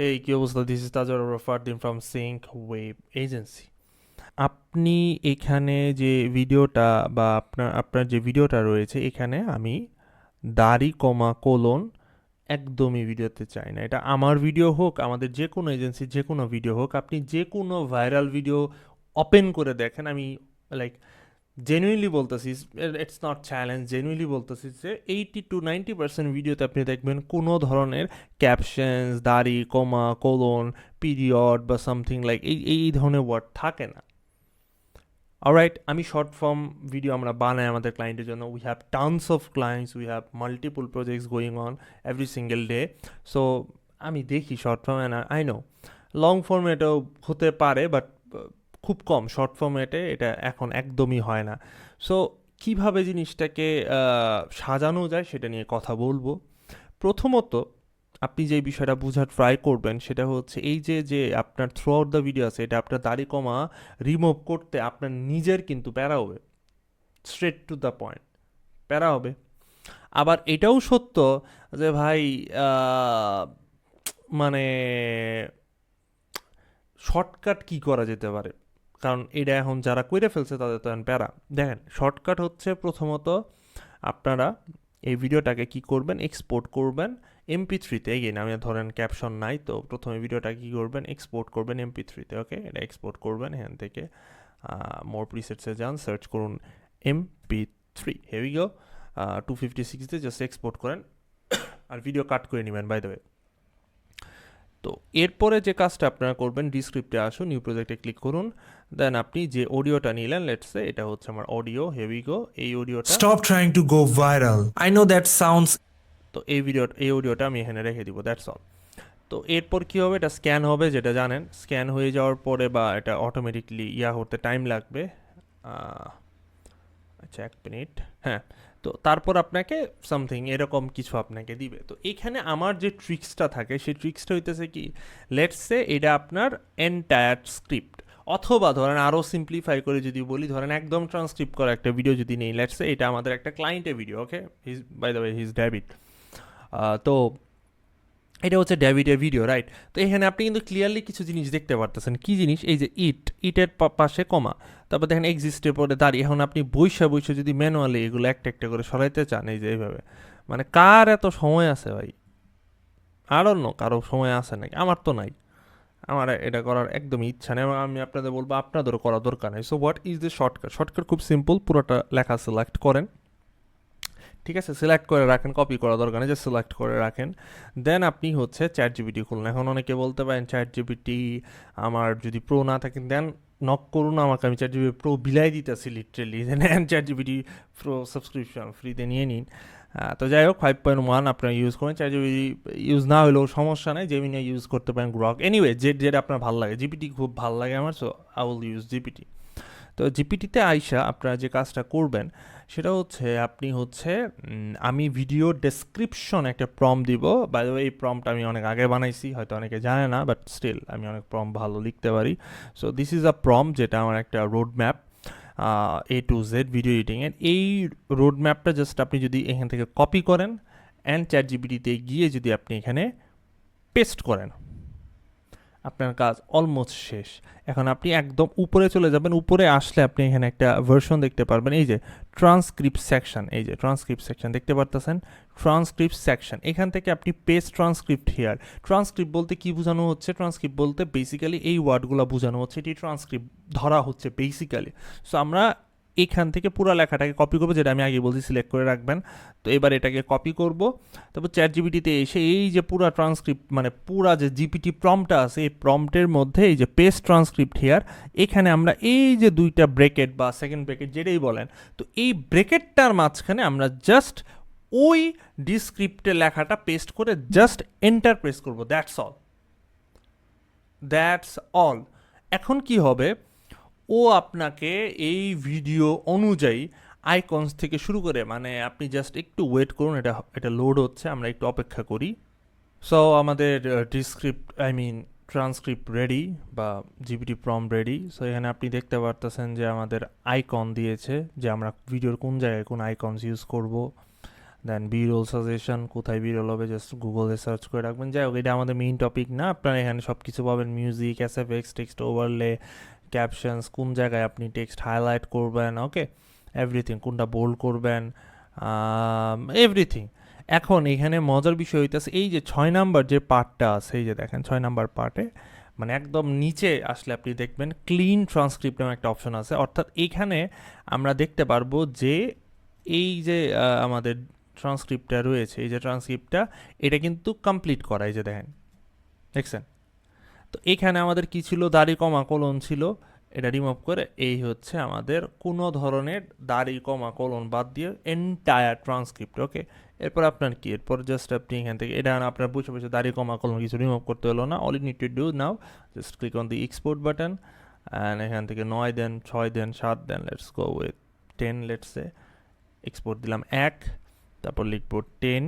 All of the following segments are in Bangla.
এই কি অবস্থা? দিস ইজ তাজর Fardin from Sync Web Agency. আপনি এখানে যে ভিডিওটা বা আপনার আপনার যে ভিডিওটা রয়েছে এখানে আমি দাড়ি কমা কোলন একদমই ভিডিওতে চাই না। এটা আমার ভিডিও হোক, আমাদের যে কোনো এজেন্সির যে কোনো ভিডিও হোক, আপনি যে কোনো ভাইরাল ভিডিও ওপেন করে দেখেন, আমি লাইক জেনুইনলি বলতেছি, ইটস নট চ্যালেঞ্জ, জেনুইনলি বলতেছি যে 80 to 90% ভিডিওতে আপনি দেখবেন কোনো ধরনের ক্যাপশনস, দাড়ি কমা কোলন পিরিয়ড বা সামথিং লাইক এই এই ধরনের ওয়ার্ড থাকে না। অলরাইট, আমি শর্ট ফর্ম ভিডিও আমরা বানাই আমাদের ক্লায়েন্টের জন্য। We have tons of clients, we have multiple projects going on every single day. So আমি দেখি short form, and I know long ফর্মেটেও হতে পারে, বাট খুব কম। শর্ট ফর্মেটে এটা এখন একদমই হয় না। সো কিভাবে জিনিসটাকে সাজানো যায় সেটা নিয়ে কথা বলবো। প্রথমত, আপনি যে বিষয়টা বোঝার ট্রাই করবেন সেটা হচ্ছে এই যে যে আপনার থ্রু আউট দ্য ভিডিও আছে, এটা আপনার দাড়ি কমা রিমুভ করতে আপনার নিজের কিন্তু প্যারা হবে। স্ট্রেট টু দ্য পয়েন্ট, প্যারা হবে। আবার এটাও সত্য যে ভাই, আহ, মানে শর্টকাট কি করা যেতে পারে, কারণ এটা এখন যারা কইরে ফেলছে তাদের তো এখন প্যারা। দেখেন, শর্টকাট হচ্ছে প্রথমত আপনারা এই ভিডিওটাকে কি করবেন, এক্সপোর্ট করবেন MP3-তে। এগেইন আমি ধরেন ক্যাপশন নাই, তো প্রথমে ভিডিওটা কি করবেন, এক্সপোর্ট করবেন MP3-তে। ওকে, এটা এক্সপোর্ট করবেন, এখান থেকে মোর প্রিসেটসে যান, সার্চ করুন MP3, here we go. 256 just export করেন আর ভিডিও কাট করে নেবেন, বাই দ্য ওয়ে। তো এরপরে যে কাজটা আপনারা করবেন, ডিসক্রিপ্টে আসুন, নিউ প্রজেক্টে ক্লিক করুন। দেন আপনি যে অডিওটা নিলেন, লেটসে এটা হচ্ছে আমার অডিও, হেয়ার উই গো। এই অডিওটা, Stop trying to go viral. I know that sounds তো এই অডিওটা আমি এখানে রেখে দিব, দ্যাটস অল। তো এরপর কী হবে, এটা স্ক্যান হবে, যেটা জানেন। স্ক্যান হয়ে যাওয়ার পরে বা এটা অটোমেটিকলি ইয়া হতে টাইম লাগবে। আচ্ছা, 1 মিনিট। হ্যাঁ, তো তারপর আপনাকে সামথিং এরকম কিছু আপনাকে দিবে। তো এখানে আমার যে ট্রিক্সটা থাকে, সেই ট্রিক্সটা হইতেছে কি, লেটস সে এটা আপনার এন্টায়ার স্ক্রিপ্ট, অথবা ধরেন আরও সিম্পলিফাই করে যদি বলি, ধরেন একদম ট্রান্সক্রিপ্ট করা একটা ভিডিও যদি নেই, লেটস সে এটা আমাদের একটা ক্লায়েন্টের video. Okay, he's by the way he's David. তো এটা হচ্ছে ডেভিডের ভিডিও, রাইট? তো এখানে আপনি কিন্তু ক্লিয়ারলি কিছু জিনিস দেখতে পারতেছেন। কি জিনিস? এই যে ইটের পাশে কমা, তারপর দেখেন এক্সিস্টের পরে দাঁড়িয়ে। এখন আপনি বইসা বইসা যদি ম্যানুয়ালি এগুলো একটা একটা করে সরাইতে চান, এই যে এইভাবে, মানে কার এত সময় আছে ভাই? আর অন্য কারো সময় আছে নাকি? আমার তো নাই। আমার এটা করার একদমই ইচ্ছা নেই, এবং আমি আপনাদের বলবো আপনাদেরও করার দরকার নেই। So what is the shortcut? Shortcut খুব সিম্পল, পুরোটা লেখা সিলেক্ট করেন। ঠিক আছে, সিলেক্ট করে রাখেন, কপি করা দরকার নেই, যে সিলেক্ট করে রাখেন। দেন আপনি হচ্ছে চ্যাট জিপিটি খুলুন। এখন অনেকে বলতে পারেন চ্যাট জিপিটি আমার যদি প্রো না থাকেন, দেন নক করুন আমাকে, আমি চ্যাট জিপিটি প্রো বিলাই দিতেছি লিটারেলি, নেন চ্যাট জিপিটি প্রো সাবস্ক্রিপশন ফ্রিতে নিয়ে নিন। তো যাই হোক, 5.1 আপনারা ইউজ করেন। চ্যাট জিপিটি ইউজ না হলেও সমস্যা নেই, জেমিনি ইউজ করতে পারেন, গ্রক, এনিওয়ে যেটা আপনার ভালো লাগে। জিপিটি খুব ভালো লাগে আমার, so I will use GPT. তো জিপিটিতে আইসা আপনারা যে কাজটা করবেন সেটা হচ্ছে, আপনি হচ্ছে আমি ভিডিও ডেসক্রিপশন একটা প্রম দিব। বাই দ্য ওয়ে, এই প্রমটা আমি অনেক আগে বানাইছি, হয়তো অনেকে জানে না, বাট স্টিল আমি অনেক প্রম ভালো লিখতে পারি। So this is a prompt, যেটা আমার একটা road map A to Z video এডিটিংয়ের। এই রোড ম্যাপটা জাস্ট আপনি যদি এখান থেকে কপি করেন অ্যান্ড চ্যাট জিপিটিতে গিয়ে যদি আপনি এখানে পেস্ট করেন, আপনার কাজ অলমোস্ট শেষ। এখন আপনি একদম উপরে চলে যাবেন, উপরে আসলে আপনি এখানে একটা ভার্সন দেখতে পারবেন, এই যে ট্রান্সক্রিপ্ট সেকশন, এই যে ট্রান্সক্রিপ্ট সেকশন দেখতে পারতেছেন, ট্রান্সক্রিপ্ট সেকশন। এখান থেকে আপনি পেস্ট ট্রান্সক্রিপ্ট হিয়ার। ট্রান্সক্রিপ্ট বলতে কি বোঝানো হচ্ছে? ট্রান্সক্রিপ্ট বলতে বেসিক্যালি এই ওয়ার্ডগুলো বোঝানো হচ্ছে, এটি ট্রান্সক্রিপ্ট ধরা হচ্ছে বেসিক্যালি। সো আমরা এখান থেকে পুরো লেখাটাকে কপি করবো, যেটা আমি আগে বলছি, সিলেক্ট করে রাখবেন। তো এবার এটাকে কপি করব, তারপর চ্যাট জিপিটিতে এসে এই যে পুরা ট্রান্সক্রিপ্ট, মানে পুরা যে জিপিটি প্রম্পটটা আছে, এই প্রম্পটের মধ্যে এই যে পেস্ট ট্রান্সক্রিপ্ট হিয়ার, এখানে আমরা এই যে দুইটা ব্রেকেট বা সেকেন্ড ব্রেকেট যেটাই বলেন, তো এই ব্রেকেটটার মাঝখানে আমরা জাস্ট ওই ডিসক্রিপ্টে লেখাটা পেস্ট করে জাস্ট এন্টার প্রেস করব, দ্যাটস অল, দ্যাটস অল। এখন কি হবে, ও আপনাকে এই ভিডিও অনুযায়ী আইকনস থেকে শুরু করে, মানে আপনি জাস্ট একটু ওয়েট করুন, এটা এটা লোড হচ্ছে, আমরা একটু অপেক্ষা করি। সো আমাদের ডিসক্রিপ্ট, আই মিন ট্রান্সক্রিপ্ট রেডি, বা জিপিটি প্রম রেডি। সো এখানে আপনি দেখতে পারতেছেন যে আমাদের আইকন দিয়েছে, যে আমরা ভিডিওর কোন জায়গায় কোন আইকনস ইউজ করব। দেন বিরল সাজেশন, কোথায় বিরল হবে জাস্ট গুগলে সার্চ করে রাখবেন। যাই হোক, এটা আমাদের মেইন টপিক না, আপনারা এখানে সব কিছু পাবেন, music, SFX, text overlay, captions, কোন জায়গায় আপনি টেক্সট হাইলাইট করবেন, ওকে, এভরিথিং, কোনটা বোল্ড করবেন, এভরিথিং। এখন এখানে মজার বিষয় হইতেছে এই যে 6 নাম্বার যে পার্টটা আছে, এই যে দেখেন 6 নাম্বার পার্টে মানে একদম নিচে আসলে আপনি দেখবেন ক্লিন ট্রান্সক্রিপ্ট নামে একটা অপশন আছে। অর্থাৎ এখানে আমরা দেখতে পারবো যে এই যে আমাদের ট্রান্সক্রিপ্টটা রয়েছে, এই যে ট্রান্সক্রিপ্টটা, এটা কিন্তু কমপ্লিট করা, এই যে দেখেন, দেখছেন? তো এখানে আমাদের কি ছিল, দাড়ি কমা কোলন ছিল, এটা রিমুভ করে এই হচ্ছে আমাদের কোনো ধরনের দাড়ি কমা কোলন বাদ দিয়ে এন্টায়ার ট্রান্সক্রিপ্ট, ওকে। এরপর আপনার কি, এরপর জাস্ট আপনি এখান থেকে এটা আপনার বসে বসে দাড়ি কমা কোলন কিছু রিমুভ করতে হলো না। All you need to do now just click on the export button and এখান থেকে 9 দেন, 6 দেন, 7 দেন, let's go with 10, let's say. Export দিলাম 1, তারপর লিখবো 10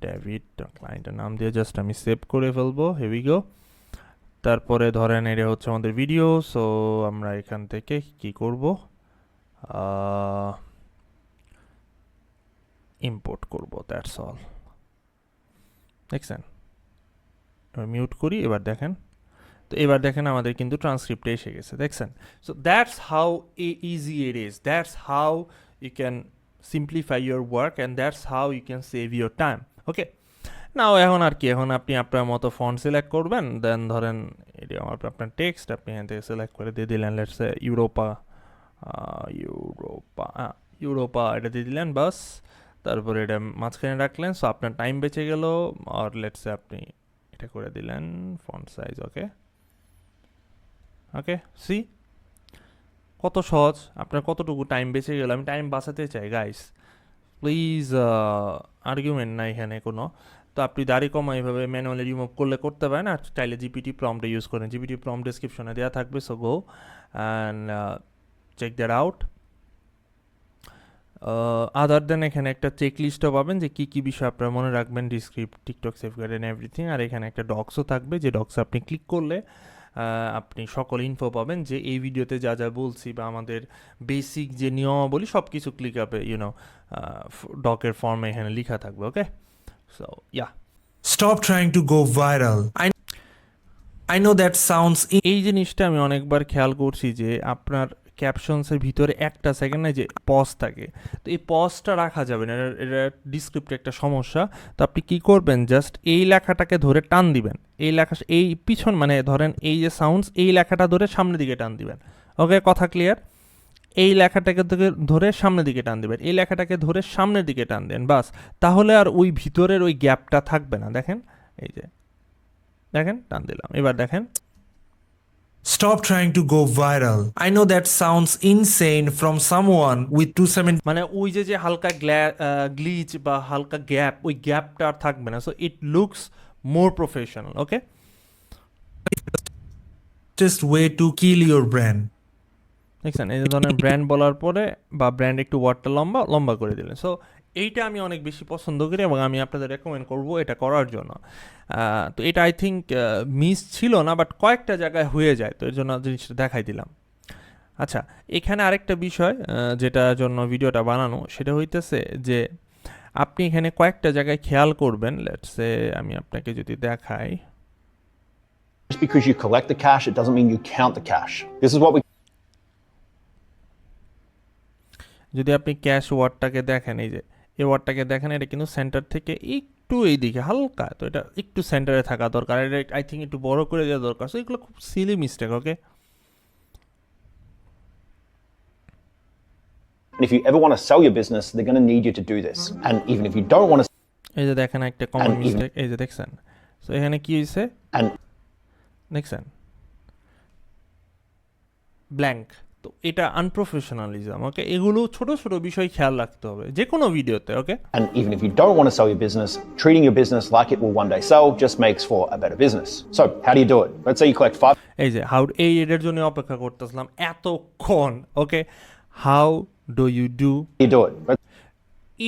ডেভিড, ক্লায়েন্টের নাম দিয়ে জাস্ট আমি সেভ করে ফেলবো, হেভি গো। তারপরে ধরেন এটা হচ্ছে আমাদের ভিডিও, সো আমরা এখান থেকে কি করব, ইম্পোর্ট করব, দ্যাটস অল। দেখছেন, মিউট করি, এবার দেখেন। তো এবার দেখেন আমাদের কিন্তু ট্রান্সক্রিপ্টে এসে গেছে, দেখছেন? So that's how easy it is, that's how you can simplify your work and that's how you can save your time, okay. Now এখন আর কি, এখন আপনি আপনার মতো ফন্ট সিলেক্ট করবেন, দেন ধরেন এটি আমার আপনার টেক্সট আপনি এখান থেকে সিলেক্ট করে দিয়ে দিলেন, লেটস সে ইউরোপা, ইউরোপা এটা দিয়ে দিলেন, বাস। তারপরে এটা মাঝখানে রাখলেন, সো আপনার টাইম বেঁচে গেল। আর লেটস সে আপনি এটা করে দিলেন ফন্ট সাইজ, ওকে, ওকে। সি কত সহজ, আপনার কতটুকু টাইম বেঁচে গেল। আমি টাইম বাঁচাতে চাই গাইস, প্লিজ আর্গুমেন্ট না এখানে কোনো। তো আপনি দাড়ি কমা এইভাবে ম্যানুয়ালি রিমুভ করলে করতে পারেন, আর চাইলে জিপিটি প্রম্পটে ইউজ করেন, জিপিটি প্রম্পট ডেসক্রিপশনে দেওয়া থাকবে, so go and check that out. Other than এখানে একটা চেক লিস্টও পাবেন যে কী কী বিষয় আপনারা মনে রাখবেন, ডিসক্রিপ্ট, টিকটক সেফগার্ড অ্যান্ড এভরিথিং। আর এখানে একটা ডক্সও থাকবে, যে ডক্সে আপনি ক্লিক করলে আপনি সকল ইনফো পাবেন, যে এই ভিডিওতে যা যা বলছি বা আমাদের বেসিক যে নিয়মাবলী সব কিছু ক্লিক আপে ইউনো ডকের ফর্মে এখানে লেখা থাকবে, okay. So yeah, Stop trying to go viral. I know that sounds এই জিনিসটা আমি অনেকবার খেয়াল করছি যে আপনার ক্যাপশনসের ভিতরে একটা সেকেন্ড যে পজ থাকে, তো এই পজটা রাখা যাবে না, এটা ডিসক্রিপ্টে একটা সমস্যা। তো আপনি কি করবেন, জাস্ট এই লেখাটাকে ধরে টান দিবেন, এই লেখা এই পিছন মানে ধরেন এই যে সাউন্ডস, এই লেখাটা ধরে সামনের দিকে টান দিবেন, ওকে, কথা ক্লিয়ার? এই লেখাটাকে ধরে সামনের দিকে টান দিবেন, এই লেখাটাকে ধরে সামনের দিকে টান দেন, বাস। তাহলে আর ওই ভিতরের ওই গ্যাপটা থাকবে না। দেখেন, এই যে দেখেন টান দিলাম, এবার দেখেন। stop trying to go viral. I know that sounds insane from someone with 270 মানে ওই যে হালকা গ্লিচ বা হালকা গ্যাপ, ওই গ্যাপটা আর থাকবে না, so it looks more professional, okay. way to kill your brand. দেখছেন, এই যে ধরনের ব্র্যান্ড বলার পরে বা ব্র্যান্ড একটু ওয়ার্ডটা লম্বা লম্বা করে দিলেন, সো এইটা আমি অনেক বেশি পছন্দ করি এবং আমি আপনাদের রেকমেন্ড করব এটা করার জন্য। তো এটা আই থিঙ্ক মিস ছিল না, বাট কয়েকটা জায়গায় হয়ে যায়, তো এর জন্য জিনিসটা দেখাই দিলাম। আচ্ছা, এখানে আরেকটা বিষয় যেটার জন্য ভিডিওটা বানানো, সেটা হইতেছে যে আপনি এখানে কয়েকটা জায়গায় খেয়াল করবেন। লেটস সে আমি আপনাকে যদি দেখাই, Just because you collect the cash, it doesn't mean you count the cash. This is what we যদি আপনি ক্যাশ ওয়ার্ডটাকে দেখেন, এই যে এই ওয়ার্ডটাকে দেখেন, এটা কিন্তু সেন্টার থেকে একটু এই দিকে হালকা, তো এটা একটু সেন্টারে থাকা দরকার, এটা আই থিঙ্ক একটু বড় করে দেওয়া দরকার। সো এগুলো খুব Seely mistake, okay. And if you ever want to sell your business, they're going to need you to do this. And even if you don't want to এই যে দেখেন একটা কমন মিস্টেক, এই যে দেখছেন। সো এখানে কি হয়েছে, and দেখছেন ব্ল্যাঙ্ক, তো এটা আনপ্রফেশনালিজম, ওকে। এগুলো ছোট ছোট বিষয় খেয়াল রাখতে হবে যে কোনো ভিডিওতে, ওকে। and even if you don't want to sell your business, treating your business like it will one day sell just makes for a better business. So, how do you do it? Let's say you collect 5 এই যে হাউ, এই এর জন্য অপেক্ষা করতেছিলাম এতক্ষণ, okay. How do you do you do it.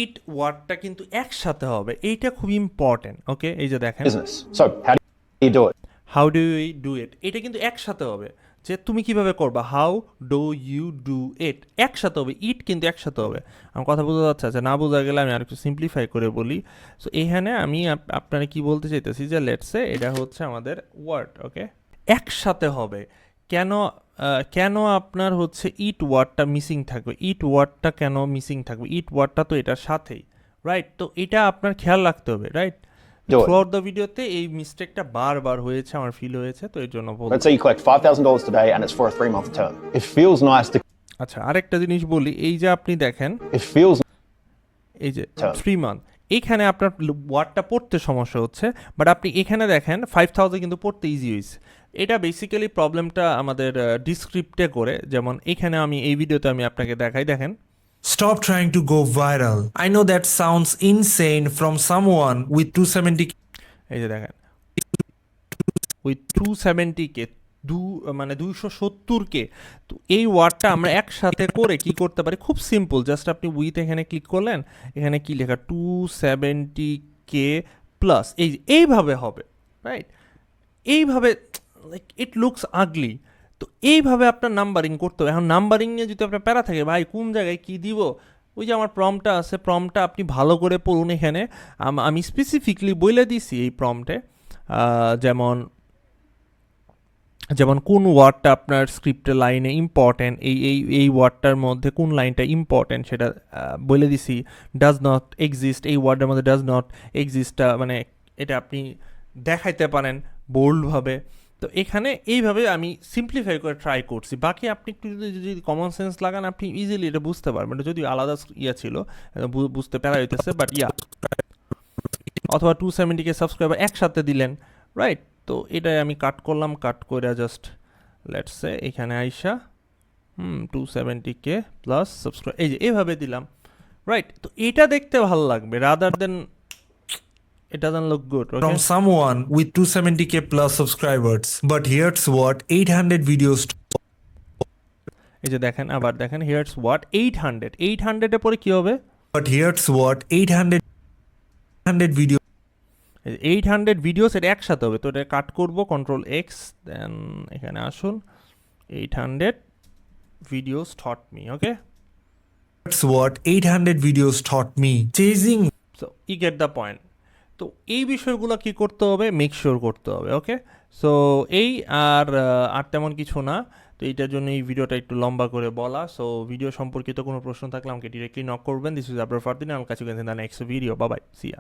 It ওয়ার্ডটা কিন্তু একসাথে হবে, এইটা খুব ইম্পর্টেন্ট, ওকে। এই যে দেখেন, Business. So, how do you do it? How do you do it, এটা কিন্তু একসাথে হবে। যে তুমি কিভাবে করবা, how do you do it, একসাথে হবে, ইট কিন্তু একসাথে হবে। আমার কথা বোঝা যাচ্ছে, আচ্ছা না বোঝা গেলে আমি আর একটু সিম্পলিফাই করে বলি। সো এখানে আমি আপনারা কি বলতে চাইতেছি যে লেটসে এটা হচ্ছে আমাদের ওয়ার্ড, ওকে, একসাথে হবে। কেন কেন আপনার হচ্ছে ইট ওয়ার্ডটা মিসিং থাকবে, ইট ওয়ার্ডটা কেন মিসিং থাকবে, ইট ওয়ার্ডটা তো এটার সাথেই, রাইট? তো এটা আপনার খেয়াল রাখতে হবে, right? Do it. Throughout the ভিডিওতে এই মিস্টেকটা বারবার হয়েছে, আমার ফিল হয়েছে, তো এর জন্য বলছি। Let's say you collect $5,000 today and it's for a 3-month term. It feels nice to. আচ্ছা আরেকটা জিনিস বলি, এই যে আপনি দেখেন It feels এই যে আচ্ছা। 3 মান্থ, এইখানে আপনার ওয়ার্ডটা পড়তে সমস্যা হচ্ছে, বাট আপনি এখানে দেখেন 5000 কিন্তু পড়তে ইজি হয়েছে। এটা বেসিক্যালি প্রবলেমটা আমাদের ডিসক্রিপ্টে করে, যেমন এখানে আমি এই ভিডিওতে আমি আপনাকে দেখাই, দেখেন Stop trying to go viral. I know that sounds insane from someone with 270 এই যে দেখেন উইথ 270K, মানে 270K। তো এই ওয়ার্ডটা আমরা একসাথে করে কি করতে পারি, খুব সিম্পল, জাস্ট আপনি উইথ এখানে ক্লিক করলেন, এখানে কি লেখা 270K প্লাস, এইভাবে হবে, রাইট? এইভাবে লাইক ইট লুকস আগলি। তো এইভাবে আপনার নাম্বারিং করতে হবে। এখন নাম্বারিং নিয়ে যদি আপনার প্যারা থাকে, ভাই কোন জায়গায় কি দিব, ওই যে আমার প্রম্পটটা আছে, প্রম্পটটা আপনি ভালো করে পড়ুন। এখানে আমি স্পেসিফিকলি বলে দিছি এই প্রম্পটে, যেমন কোন ওয়ার্ডটা আপনার স্ক্রিপ্টের লাইনে ইম্পর্ট্যান্ট, এই ওয়ার্ডটার মধ্যে কোন লাইনটা ইম্পর্ট্যান্ট সেটা বলে দিছি। ডাজ নট এক্সিস্ট, এই ওয়ার্ডের মধ্যে ডাজ নট এক্সিস্টটা মানে এটা আপনি দেখাইতে পারেন বোল্ডভাবে। তো এখানে এইভাবে আমি সিম্পলিফাই করে ট্রাই করছি। বাকি আপনি একটু যদি কমন সেন্স লাগান, আপনি ইজিলি এটা বুঝতে পারবেন। এটা যদিও আলাদা ছিল, বুঝতে প্যারা হইতেছে, বাট অথবা 270K সাবস্ক্রাইবার একসাথে দিলেন, রাইট? তো এটাই আমি কাট করলাম, কাট করে জাস্ট লেটস সে এখানে আইসা 270K প্লাস সাবস্ক্রাইব, এই যে এভাবে দিলাম, রাইট? তো এটা দেখতে ভালো লাগবে rather than it doesn't look good, okay? from someone with 270K plus subscribers. But here's what 800 videos এই যে দেখেন, আবার দেখেন, here's what 800 এর পরে কি হবে, but here's what 800 video 800 videos, এটা একসাথে হবে। তো এটা কাট করব, কন্ট্রোল এক্স, দেন এখানে আসুন 800 videos taught me, okay? That's what 800 videos taught me. Chasing so E get the point. তো এই বিষয়গুলো কি করতে হবে, মেক শিওর করতে হবে, ওকে? সো এই আর তেমন কিছু না। তো এইটার জন্য এই ভিডিওটা একটু লম্বা করে বলা। সো ভিডিও সম্পর্কিত কোনো প্রশ্ন থাকলে আমাকে ডিরেক্টলি নক করবেন। দিস ইজ আবরার ফারদিন, আমার কাছে next video, bye bye, see ইয়া।